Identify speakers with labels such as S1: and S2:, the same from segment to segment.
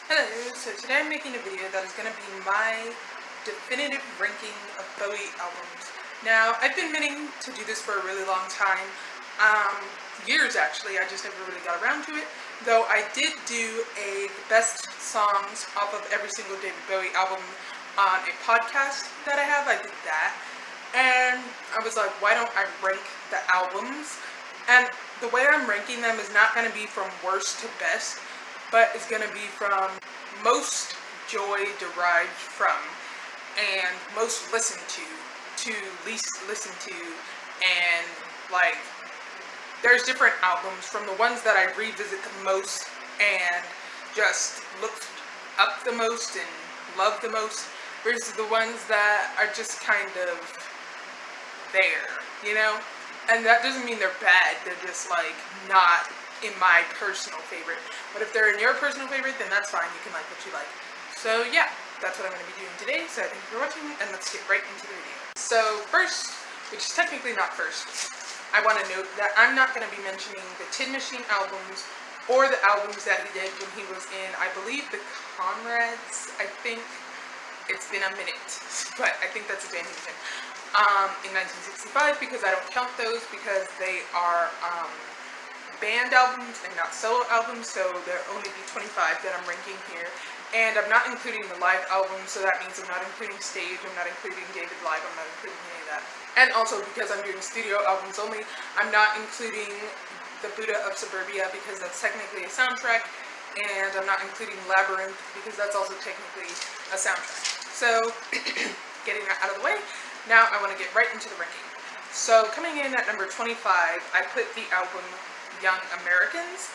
S1: Hello, so today I'm making a video that is going to be my definitive ranking of Bowie albums. Now, I've been meaning to do this for a really long time, years actually, I just never really got around to it, though I did do a best songs off of every single David Bowie album on a podcast that I have. I did that, and I was like, why don't I rank the albums? And the way I'm ranking them is not going to be from worst to best, but it's going to be from most joy derived from and most listened to least listened to, and like there's different albums from the ones that I revisit the most and just look up the most and love the most versus the ones that are just kind of there, you know? And that doesn't mean they're bad, they're just like not in my personal favorite. But if they're in your personal favorite, then that's fine, you can like what you like. So yeah, that's what I'm going to be doing today, so thank you for watching, and let's get right into the video. So first, which is technically not first, I want to note that I'm not going to be mentioning the Tin Machine albums or the albums that he did when he was in, I believe, the Conrads. I think it's been a minute, but I think that's a band he was in 1965, because I don't count those because they are band albums and not solo albums, so there'll only be 25 that I'm ranking here. And I'm not including the live album, so that means I'm not including stage, I'm not including David live, I'm not including any of that. And also, because I'm doing studio albums only, I'm not including the Buddha of Suburbia because that's technically a soundtrack, and I'm not including Labyrinth because that's also technically a soundtrack. So, getting that out of the way, now I want to get right into the ranking. So, coming in at number 25, I put the album Young Americans.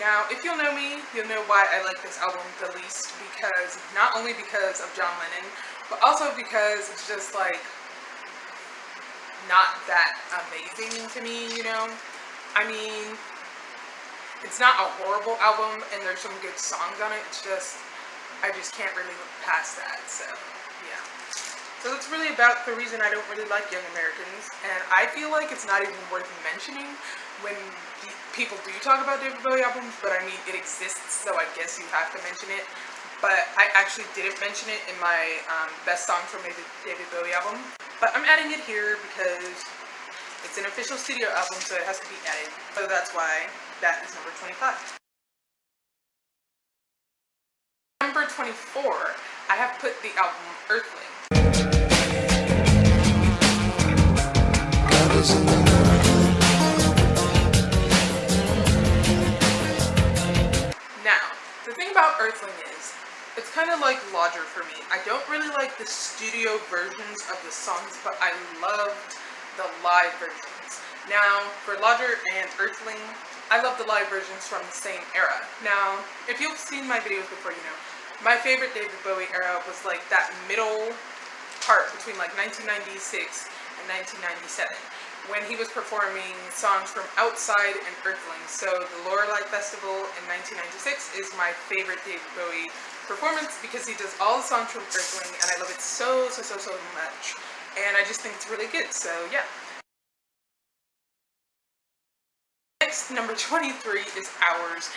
S1: Now, if you'll know me, you'll know why I like this album the least, because not only because of John Lennon, but also because it's just like not that amazing to me, you know? I mean, it's not a horrible album and there's some good songs on it, it's just I just can't really look past that, so yeah. So that's really about the reason I don't really like Young Americans, and I feel like it's not even worth mentioning when people do talk about David Bowie albums, but I mean, it exists, so I guess you have to mention it. But I actually didn't mention it in my best songs from a David Bowie album, but I'm adding it here because it's an official studio album, so it has to be added. So that's why that is number 25. Number 24, I have put the album Earthling. Now, the thing about Earthling is, it's kind of like Lodger for me. I don't really like the studio versions of the songs, but I loved the live versions. Now, for Lodger and Earthling, I love the live versions from the same era. Now, if you've seen my videos before, you know, my favorite David Bowie era was like that middle part between like 1996 and 1997, when he was performing songs from Outside and Earthling. So the Lorelei Festival in 1996 is my favorite David Bowie performance because he does all the songs from Earthling, and I love it so much. And I just think it's really good, so yeah. Next, number 23 is Hours.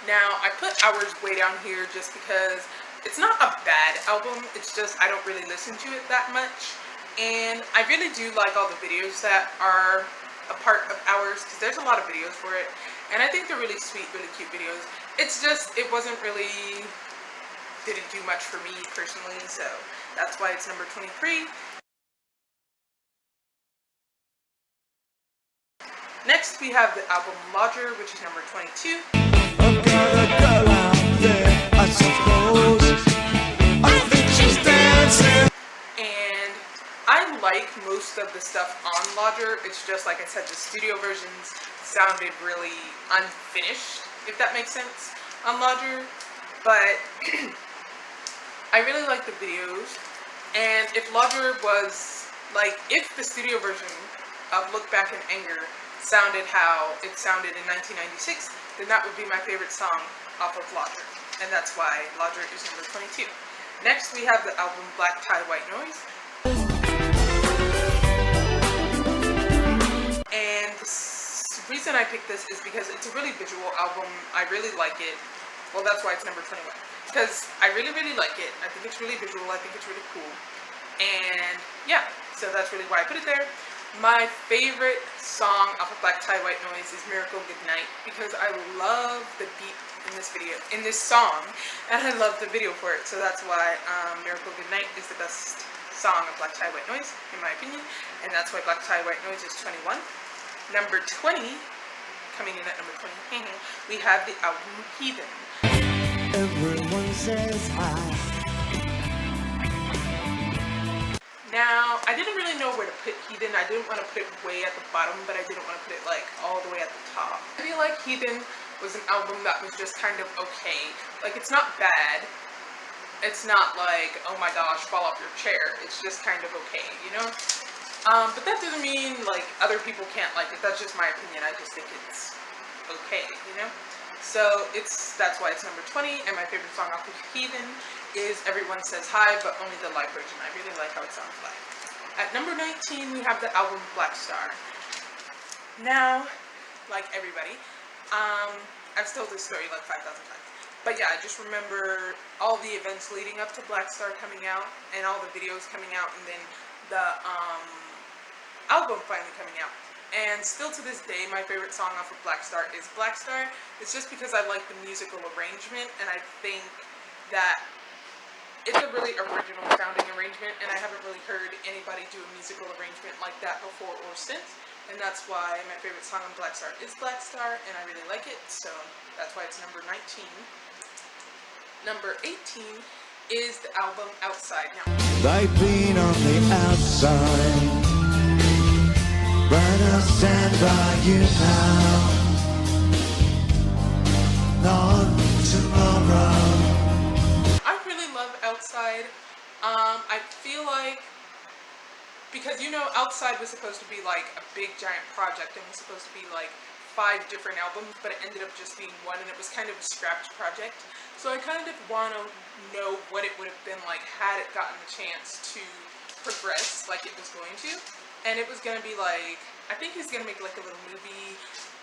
S1: Now, I put Hours way down here just because it's not a bad album, it's just I don't really listen to it that much. And I really do like all the videos that are a part of Hours, because there's a lot of videos for it. And I think they're really sweet, really cute videos. It's just, it didn't do much for me personally, so that's why it's number 23. Next, we have the album Lodger, which is number 22. I've got a girl out there, I suppose. I think she's dancing. And I like most of the stuff on Lodger. It's just, like I said, the studio versions sounded really unfinished, if that makes sense, on Lodger. But I really like the videos. And if Lodger was, like, if the studio version of Look Back in Anger sounded how it sounded in 1996, then that would be my favorite song off of Lodger. and that's why Logic is number 22. Next, we have the album Black Tie, White Noise. And the reason I picked this is because it's a really visual album. I really like it. Well, that's why it's number 21. Because I really, really like it. I think it's really visual. I think it's really cool. And yeah, so that's really why I put it there. My favorite song off of Black Tie, White Noise is Miracle Goodnight, because I love the beat in this song, and I love the video for it. So that's why Miracle Goodnight is the best song of Black Tie, White Noise, in my opinion, and that's why Black Tie, White Noise is 21. Number 20, coming in at number 20, we have the album Heathen.
S2: Everyone says hi.
S1: Now, I didn't really know where to put Heathen. I didn't want to put it way at the bottom, but I didn't want to put it like all the way at the top. I feel like Heathen was an album that was just kind of okay. Like, it's not bad. It's not like, oh my gosh, fall off your chair. It's just kind of okay, you know? But that doesn't mean like other people can't like it. That's just my opinion. I just think it's okay, you know? So that's why it's number 20, and my favorite song off of Heathen is Everyone Says Hi, but only the live version. I really like how it sounds live. At number 19, we have the album Black Star. Now, like everybody, I've told this story like 5,000 times. But yeah, I just remember all the events leading up to Black Star coming out, and all the videos coming out, and then the album finally coming out. And still to this day, my favorite song off of Black Star is Black Star. It's just because I like the musical arrangement, and I think that it's a really original sounding arrangement, and I haven't really heard anybody do a musical arrangement like that before or since. And that's why my favorite song on Black Star is Black Star, and I really like it, so that's why it's number 19. Number 18 is the album Outside. Now,
S2: They've been on the outside, but I'll stand by you now. Not tomorrow.
S1: I really love Outside. I feel like, because you know, Outside was supposed to be like a big giant project, and was supposed to be like 5 different albums, but it ended up just being one, and it was kind of a scrapped project. So I kind of want to know what it would have been like had it gotten the chance to progress like it was going to. And it was going to be like, I think he's going to make like a little movie,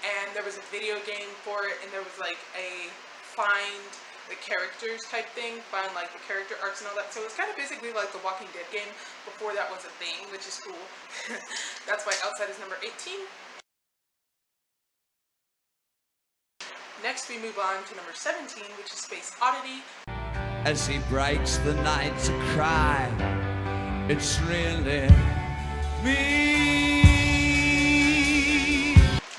S1: and there was a video game for it, and there was like a find the characters type thing, find like the character arcs and all that. So it's kind of basically like the Walking Dead game before that was a thing, which is cool. That's why Outside is number 18. Next we move on to number 17, which is Space Oddity.
S2: As he breaks the night to cry, it's really me.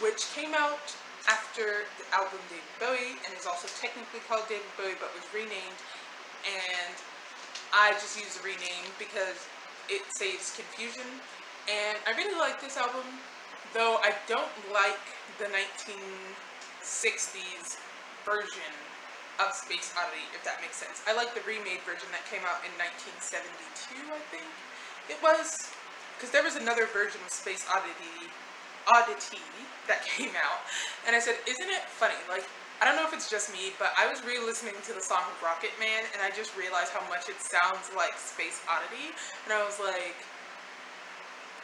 S1: Which came out after the album David Bowie, and is also technically called David Bowie, but was renamed. And I just use the rename because it saves confusion. And I really like this album, though I don't like the 1960s version of Space Oddity, if that makes sense. I like the remade version that came out in 1972, I think it was, because there was another version of Space Oddity that came out, and I said, isn't it funny, like, I don't know if it's just me, but I was re-listening to the song Rocket Man, and I just realized how much it sounds like Space Oddity, and I was like,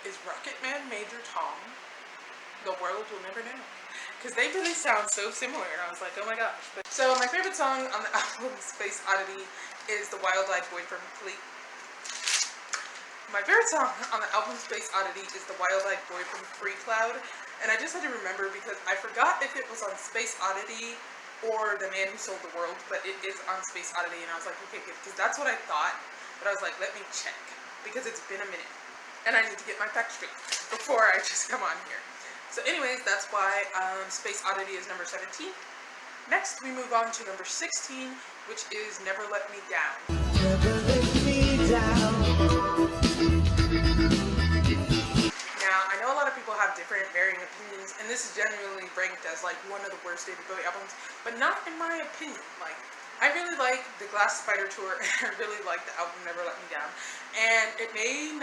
S1: is Rocket Man Major Tom? The world will never know. Because they really sound so similar, and I was like, oh my gosh. So my favorite song on the album Space Oddity is The Wild-Eyed Boy from Fleet. My favorite song on the album Space Oddity is The Wild-Eyed Boy from Free Cloud, and I just had to remember because I forgot if it was on Space Oddity or The Man Who Sold the World, but it is on Space Oddity, and I was like, okay, good, because that's what I thought, but I was like, let me check, because it's been a minute, and I need to get my facts straight before I just come on here. So anyways, that's why Space Oddity is number 17. Next, we move on to number 16, which is Never Let Me Down.
S2: Never let me down.
S1: Now, I know a lot of people have different varying opinions, and this is generally ranked as like one of the worst David Bowie albums, but not in my opinion. Like, I really like the Glass Spider Tour, and I really like the album Never Let Me Down. And it may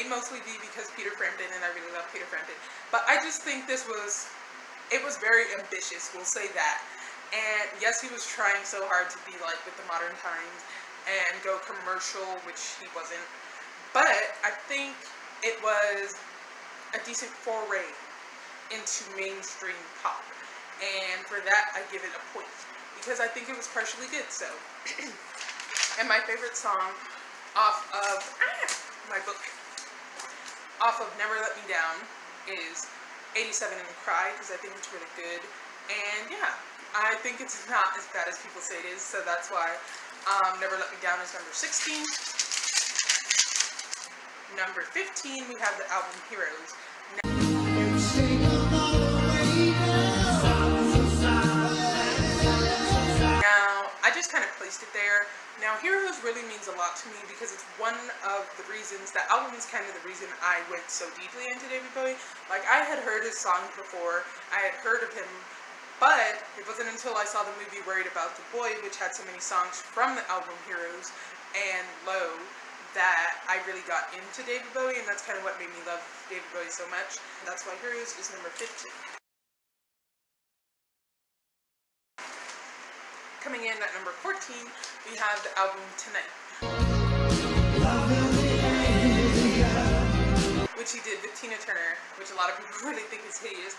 S1: mostly be because Peter Frampton, and I really love Peter Frampton, but I just think it was very ambitious, we'll say that. And yes, he was trying so hard to be like with the modern times and go commercial, which he wasn't. But I think it was a decent foray into mainstream pop. And for that, I give it a point. Because I think it was partially good, so. And my favorite song off of my book, off of Never Let Me Down, is 87 and Cry, because I think it's really good. And yeah, I think it's not as bad as people say it is, so that's why Never Let Me Down is number 16. Number 15, we have the album Heroes. Now, I just kind of placed it there. Now, Heroes really means a lot to me because it's one of the reasons, that album is kind of the reason I went so deeply into David Bowie. Like, I had heard his songs before, I had heard of him, but it wasn't until I saw the movie Worried About the Boy, which had so many songs from the album Heroes and Low, that I really got into David Bowie, and that's kind of what made me love David Bowie so much. And that's why Heroes is number 15. Coming in at number 14, we have the album Tonight, which he did with Tina Turner, which a lot of people really think is hideous.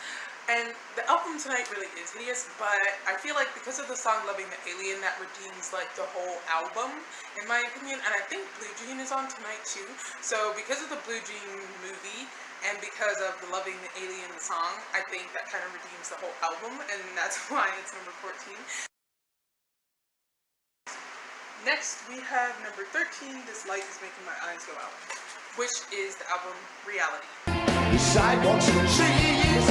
S1: And the album Tonight really is hideous, but I feel like because of the song Loving the Alien, that redeems like the whole album, in my opinion. And I think Blue Jean is on Tonight too. So because of the Blue Jean movie, and because of the Loving the Alien song, I think that kind of redeems the whole album, and that's why it's number 14. Next, we have number 13, This Light Is Making My Eyes Go Out, which is the album Reality.
S2: The sidewalks and trees,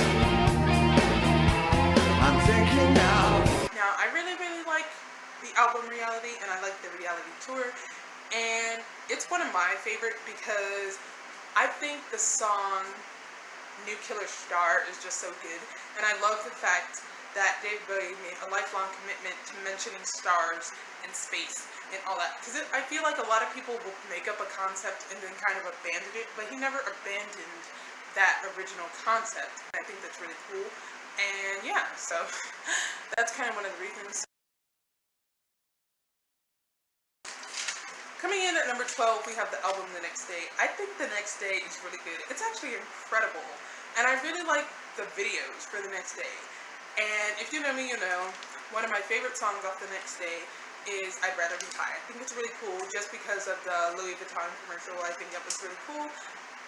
S2: I'm thinking now.
S1: Now, I really like the album Reality, and I like the Reality tour, and it's one of my favorite because I think the song Nuclear Star is just so good, and I love the fact that David Bowie made a lifelong commitment to mentioning stars and space and all that, because I feel like a lot of people will make up a concept and then kind of abandon it, but he never abandoned that original concept. I think that's really cool, and yeah, so that's kind of one of the reasons. Coming in at number 12, we have the album The Next Day. I think The Next Day is really good. It's actually incredible, and I really like the videos for The Next Day. And if you know me, you know, one of my favorite songs off The Next Day is I'd Rather Be High. I think it's really cool just because of the Louis Vuitton commercial. I think that was really cool.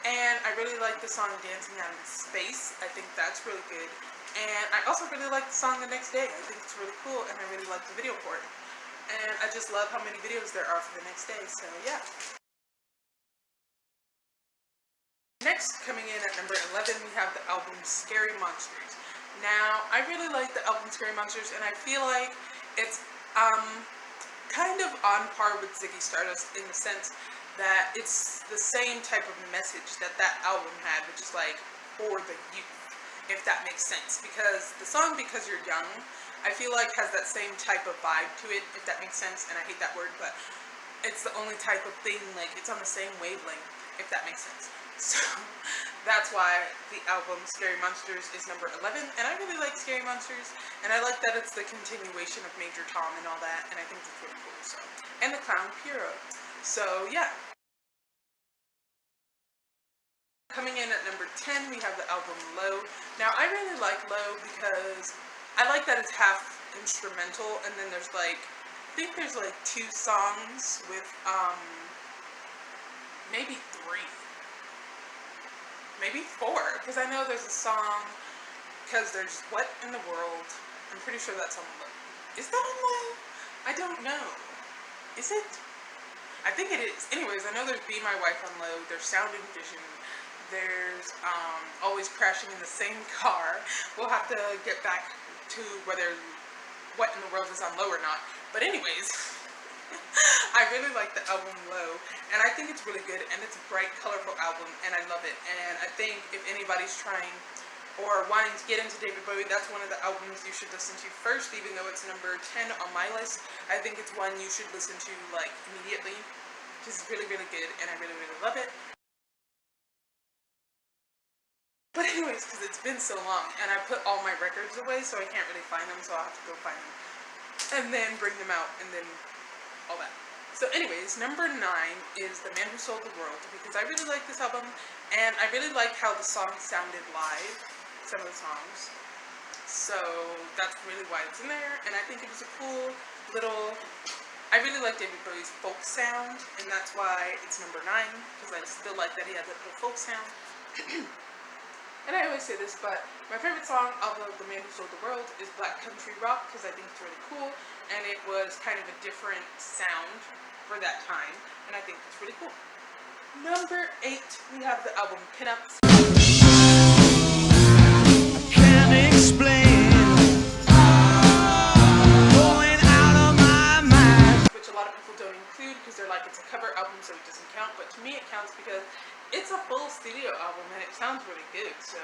S1: And I really like the song Dancing Out in Space. I think that's really good. And I also really like the song The Next Day. I think it's really cool, and I really like the video for it. And I just love how many videos there are for The Next Day, so yeah. Next, coming in at number 11, we have the album Scary Monsters. Now, I really like the album Scary Monsters, and I feel like it's kind of on par with Ziggy Stardust in the sense that it's the same type of message that that album had, which is like for the youth, if that makes sense. Because the song Because You're Young, I feel like has that same type of vibe to it, if that makes sense, and I hate that word, but it's the only type of thing, like it's on the same wavelength, if that makes sense. So that's why the album Scary Monsters is number 11, and I really like Scary Monsters, and I like that it's the continuation of Major Tom and all that, and I think it's really cool. So, and the Clown Pierrot. So yeah. Coming in at number 10, we have the album Low. Now I really like Low because I like that it's half instrumental, and then there's like, I think there's like 2 songs with maybe 3. Maybe 4, because I know there's a song, because there's What in the World. I'm pretty sure that's on Low. Is that on Low? I don't know. Is it? I think it is. Anyways, I know there's Be My Wife on Low, there's Sound and Vision, there's Always Crashing in the Same Car. We'll have to get back to whether What in the World is on Low or not. But anyways, I really like the album Low, and I think it's really good, and it's a bright, colorful album, and I love it. And I think if anybody's trying or wanting to get into David Bowie, that's one of the albums you should listen to first, even though it's number 10 on my list. I think it's one you should listen to like immediately, because it's really good, and I really love it. But anyways, this because it's been so long, and I put all my records away, so I can't really find them, so I'll have to go find them. And then bring them out, and then all that. So anyways, number 9 is The Man Who Sold the World, because I really like this album, and I really like how the songs sounded live, some of the songs. So that's really why it's in there, and I think it was a cool little, I really like David Bowie's folk sound, and that's why it's number 9, because I still like that he had that little folk sound. And I always say this, but my favorite song of The Man Who Sold the World is Black Country Rock, because I think it's really cool, and it was kind of a different sound for that time, and I think it's really cool. Number 8, we have the album Pinups.
S2: Can't explain. Going out of my mind.
S1: Which a lot of people don't include because they're like, it's a cover album, so it doesn't count, but to me it counts because it's a full studio album and it sounds really good. So,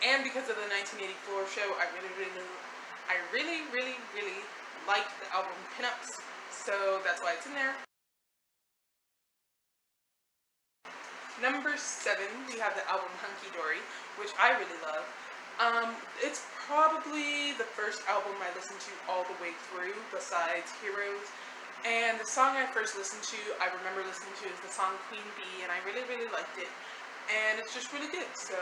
S1: and because of the 1984 show, I really liked the album Pinups, so that's why it's in there. Number 7, we have the album Hunky Dory, which I really love. It's probably the first album I listened to all the way through, besides Heroes. And the song I first listened to, I remember listening to, is the song Queen Bee, and I really liked it. And it's just really good, so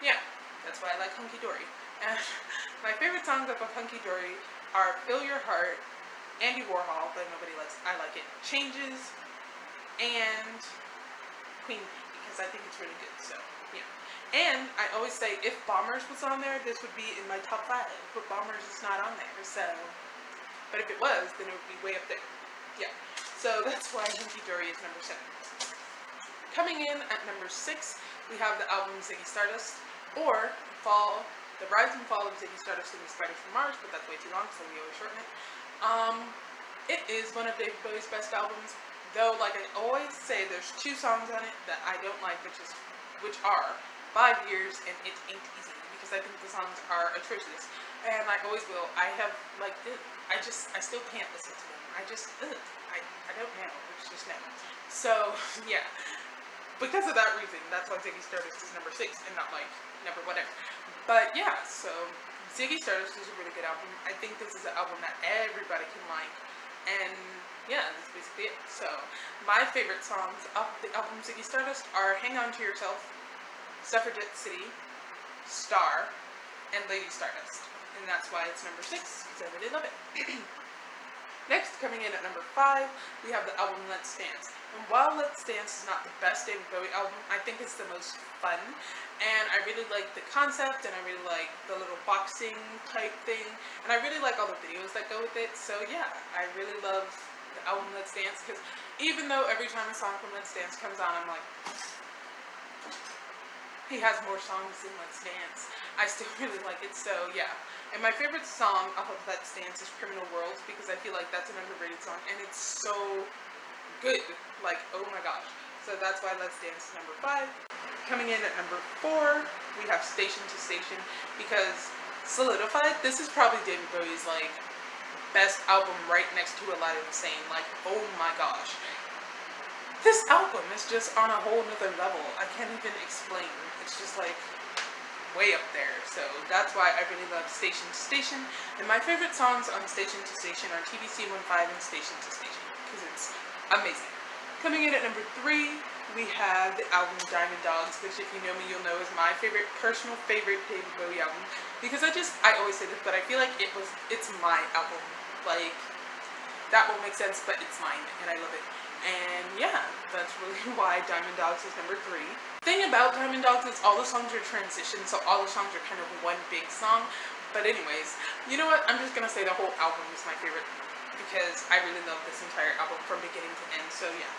S1: yeah, that's why I like Hunky Dory. And my favorite songs of Hunky Dory are Fill Your Heart, Andy Warhol, but nobody likes, I like it, Changes, and Queen Bee, because I think it's really good, so yeah. And I always say, if Bombers was on there, this would be in my top 5, but Bombers is not on there, so, but if it was, then it would be way up there. Yeah, so that's why Hunky Dory is number 7. Coming in at number 6, we have the album Ziggy Stardust, or The Rise and Fall of Ziggy Stardust and the Spiders from Mars, but that's way too long, so we always shorten it. It is one of David Bowie's best albums, though, like I always say, there's 2 songs on it that I don't like, which are 5 Years and It Ain't Easy, because I think the songs are atrocious, and I always will. I have, like, I still can't listen to them. I don't know. It's just no. So, yeah. Because of that reason, that's why Ziggy Stardust is number 6 and not, like, number whatever. But, yeah, so Ziggy Stardust is a really good album. I think this is an album that everybody can like. And, yeah, that's basically it. So, my favorite songs of the album Ziggy Stardust are Hang On To Yourself, Suffragette City, Star, and Lady Stardust. And that's why it's number 6, because I really love it. Next, coming in at number 5, we have the album Let's Dance. And while Let's Dance is not the best David Bowie album, I think it's the most fun. And I really like the concept, and I really like the little boxing type thing. And I really like all the videos that go with it. So yeah, I really love the album Let's Dance, because even though every time a song from Let's Dance comes on, I'm like, he has more songs than Let's Dance, I still really like it, so yeah. And my favorite song off of Let's Dance is Criminal World, because I feel like that's an underrated song, and it's so good, like, oh my gosh. So that's why Let's Dance is number 5. Coming in at number 4, we have Station to Station, because Solidified, this is probably David Bowie's, like, best album right next to Aladdin Sane, like, oh my gosh. This album is just on a whole nother level. I can't even explain. It's just like way up there. So that's why I really love Station to Station. And my favorite songs on Station to Station are TBC 15 and Station to Station, because it's amazing. Coming in at number 3, we have the album Diamond Dogs, which if you know me, you'll know is my personal favorite David Bowie album. Because I always say this, but I feel like it's my album. Like, that won't make sense, but it's mine, and I love it. And yeah, that's really why Diamond Dogs is number 3. Thing about Diamond Dogs is all the songs are transitions, so all the songs are kind of one big song. But anyways, you know what? I'm just gonna say the whole album is my favorite, because I really love this entire album from beginning to end, so yeah.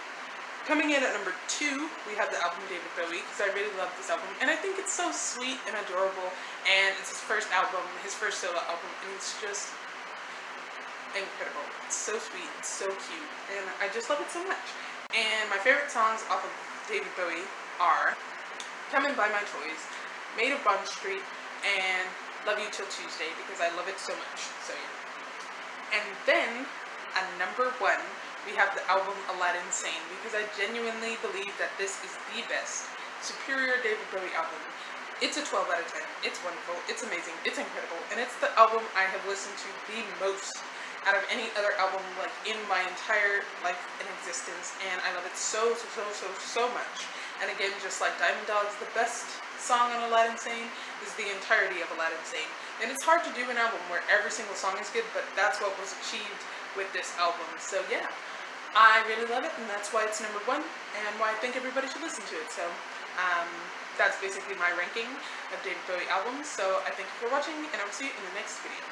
S1: Coming in at number 2, we have the album David Bowie, because I really love this album, and I think it's so sweet and adorable, and it's his first album, his first solo album, and it's just incredible. It's so sweet, it's so cute, and I just love it so much. And my favorite songs off of David Bowie are Come and Buy My Toys, Maid of Bond Street, and Love You Till Tuesday, because I love it so much, so yeah. And then, at number 1, we have the album Aladdin Sane, because I genuinely believe that this is the best, superior David Bowie album. It's a 12 out of 10. It's wonderful. It's amazing. It's incredible. And it's the album I have listened to the most out of any other album, like, in my entire life and existence. And I love it so, so, so, so, so much. And again, just like Diamond Dogs, the best song on Aladdin Sane is the entirety of Aladdin Sane. And it's hard to do an album where every single song is good, but that's what was achieved with this album. So yeah, I really love it, and that's why it's number one, and why I think everybody should listen to it. So that's basically my ranking of David Bowie albums. So I thank you for watching, and I will see you in the next video.